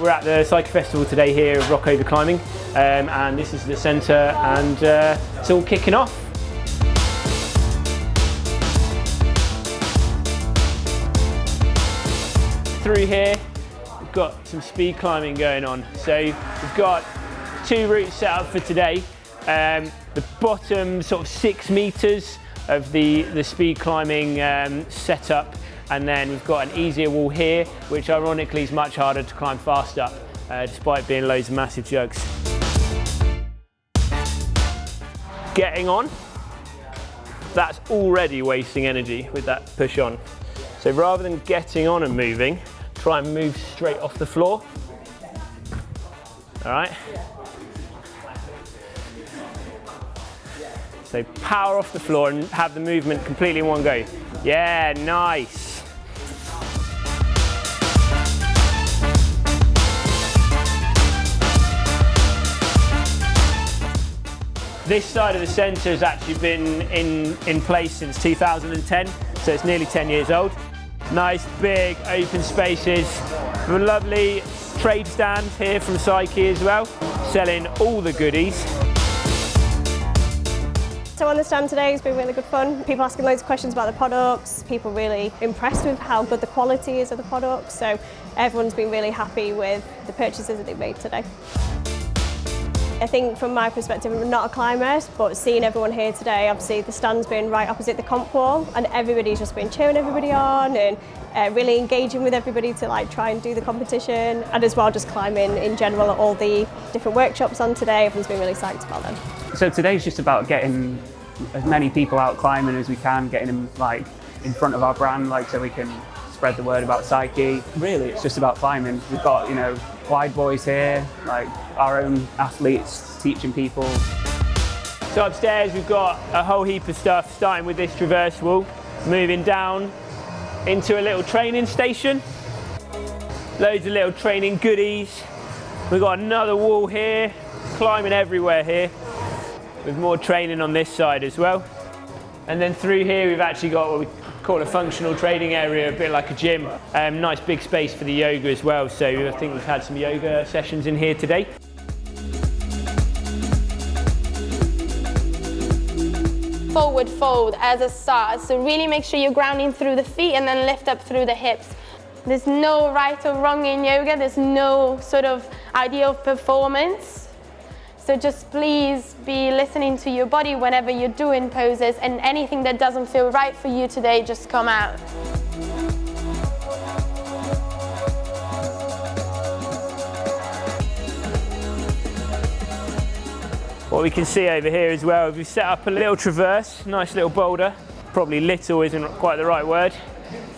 We're at the Psychi Festival today here at Rockover Climbing, and this is the centre, and it's all kicking off. Through here, we've got some speed climbing going on. So we've got 2 routes set up for today. The bottom sort of 6 metres of the speed climbing setup, and then we've got an easier wall here, which ironically is much harder to climb fast up, despite being loads of massive jugs. Getting on, that's already wasting energy with that push on. So rather than getting on and moving, try and move straight off the floor. All right? So power off the floor and have the movement completely in one go. Yeah, nice. This side of the centre has actually been in place since 2010, so it's nearly 10 years old. Nice big open spaces, a lovely trade stand here from Psychi as well, selling all the goodies. So on the stand today, it's been really good fun. People asking loads of questions about the products, people really impressed with how good the quality is of the products, so everyone's been really happy with the purchases that they've made today. I think from my perspective, I'm not a climber, but seeing everyone here today, obviously the stand's been right opposite the comp wall, and everybody's just been cheering everybody on and really engaging with everybody to try and do the competition, and as well just climbing in general at all the different workshops on today. Everyone's been really psyched about them. So today's just about getting as many people out climbing as we can, getting them in front of our brand, so we can spread the word about Psychi. Really, it's just about climbing. We've got, WideBoyz here, our own athletes teaching people. So upstairs we've got a whole heap of stuff, starting with this traverse wall, moving down into a little training station. Loads of little training goodies. We've got another wall here, climbing everywhere here, with more training on this side as well. And then through here we've actually got what we call a functional training area, a bit like a gym. Nice big space for the yoga as well, so I think we've had some yoga sessions in here today. Forward fold as a start, so really make sure you're grounding through the feet and then lift up through the hips. There's no right or wrong in yoga, there's no sort of idea of performance. So just please be listening to your body whenever you're doing poses, and anything that doesn't feel right for you today, just come out. What we can see over here as well, we've set up a little traverse, nice little boulder. Probably little isn't quite the right word.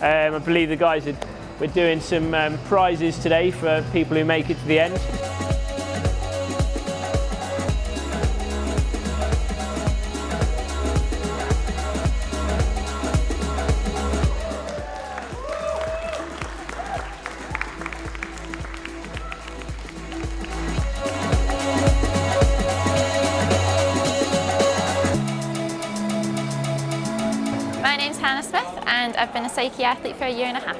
I believe the guys we're doing some prizes today for people who make it to the end. And I've been a Psychi athlete for a year and a half.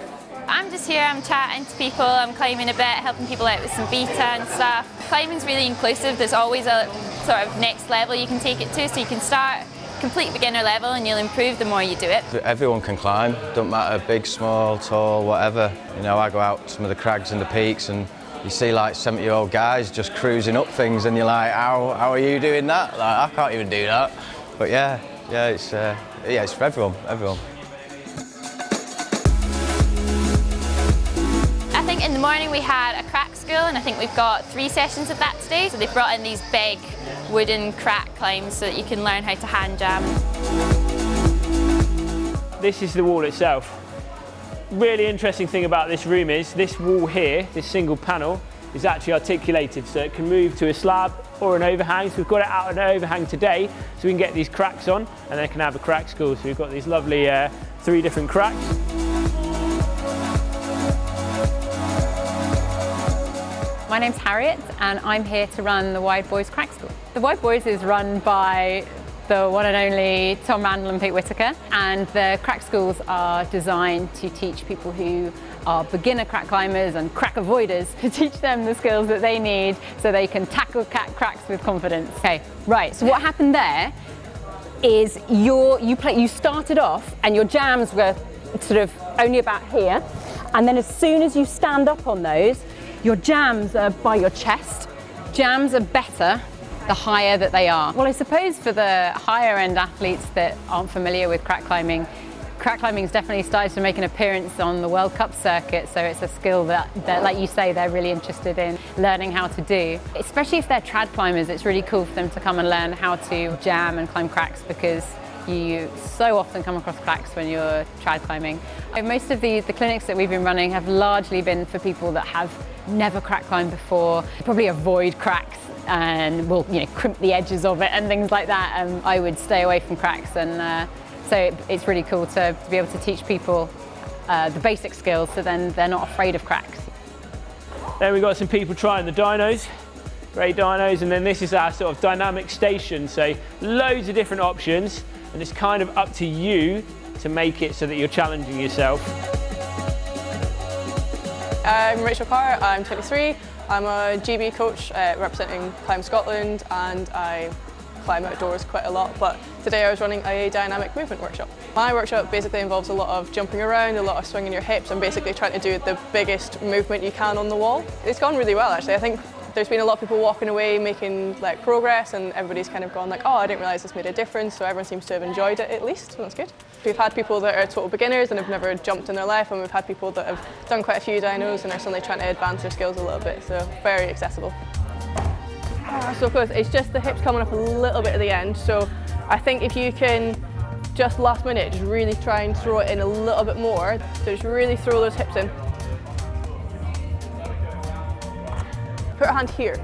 I'm just here, I'm chatting to people, I'm climbing a bit, helping people out with some beta and stuff. Climbing's really inclusive, there's always a sort of next level you can take it to, so you can start complete beginner level and you'll improve the more you do it. Everyone can climb, don't matter big, small, tall, whatever. I go out some of the crags and the peaks and you see 70-year-old guys just cruising up things and you're like, how are you doing that? I can't even do that. But yeah, it's for everyone. In the morning we had a crack school, and I think we've got 3 sessions of that today. So they've brought in these big wooden crack climbs so that you can learn how to hand jam. This is the wall itself. Really interesting thing about this room is this wall here, this single panel, is actually articulated, so it can move to a slab or an overhang. So we've got it out on an overhang today, so we can get these cracks on, and they can have a crack school. So we've got these lovely 3 different cracks. My name's Harriet and I'm here to run the WideBoyz Crack School. The WideBoyz is run by the one and only Tom Randall and Pete Whitaker, and the crack schools are designed to teach people who are beginner crack climbers and crack avoiders, to teach them the skills that they need so they can tackle cracks with confidence. Okay, right, so what happened there is you started off and your jams were sort of only about here, and then as soon as you stand up on those, your jams are by your chest. Jams are better the higher that they are. Well, I suppose for the higher end athletes that aren't familiar with crack climbing's definitely started to make an appearance on the World Cup circuit, so it's a skill that, like you say, they're really interested in learning how to do. Especially if they're trad climbers, it's really cool for them to come and learn how to jam and climb cracks, because you so often come across cracks when you're trad climbing. Most of the clinics that we've been running have largely been for people that have never crack climbed before, probably avoid cracks and will crimp the edges of it and things like that. I would stay away from cracks, and so it's really cool to be able to teach people the basic skills, so then they're not afraid of cracks. Then we've got some people trying the dynos, great dynos, and then this is our sort of dynamic station, so loads of different options, and it's kind of up to you to make it so that you're challenging yourself. I'm Rachel Carr, I'm 23, I'm a GB coach representing Climb Scotland, and I climb outdoors quite a lot, but today I was running a dynamic movement workshop. My workshop basically involves a lot of jumping around, a lot of swinging your hips, and basically trying to do the biggest movement you can on the wall. It's gone really well actually. I think there's been a lot of people walking away making progress, and everybody's kind of gone like, oh, I didn't realise this made a difference, so everyone seems to have enjoyed it at least, so that's good. We've had people that are total beginners and have never jumped in their life, and we've had people that have done quite a few dynos and are suddenly trying to advance their skills a little bit, so very accessible. So close, it's just the hips coming up a little bit at the end, so I think if you can just last minute just really try and throw it in a little bit more, so just really throw those hips in. Put a hand here,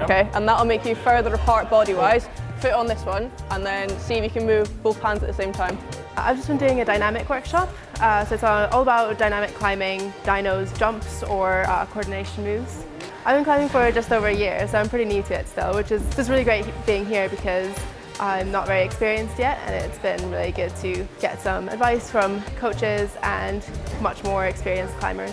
okay, and that'll make you further apart body-wise. Foot on this one, and then see if you can move both hands at the same time. I've just been doing a dynamic workshop, so it's all about dynamic climbing, dynos, jumps, or coordination moves. I've been climbing for just over a year, so I'm pretty new to it still, which is just really great being here because I'm not very experienced yet, and it's been really good to get some advice from coaches and much more experienced climbers.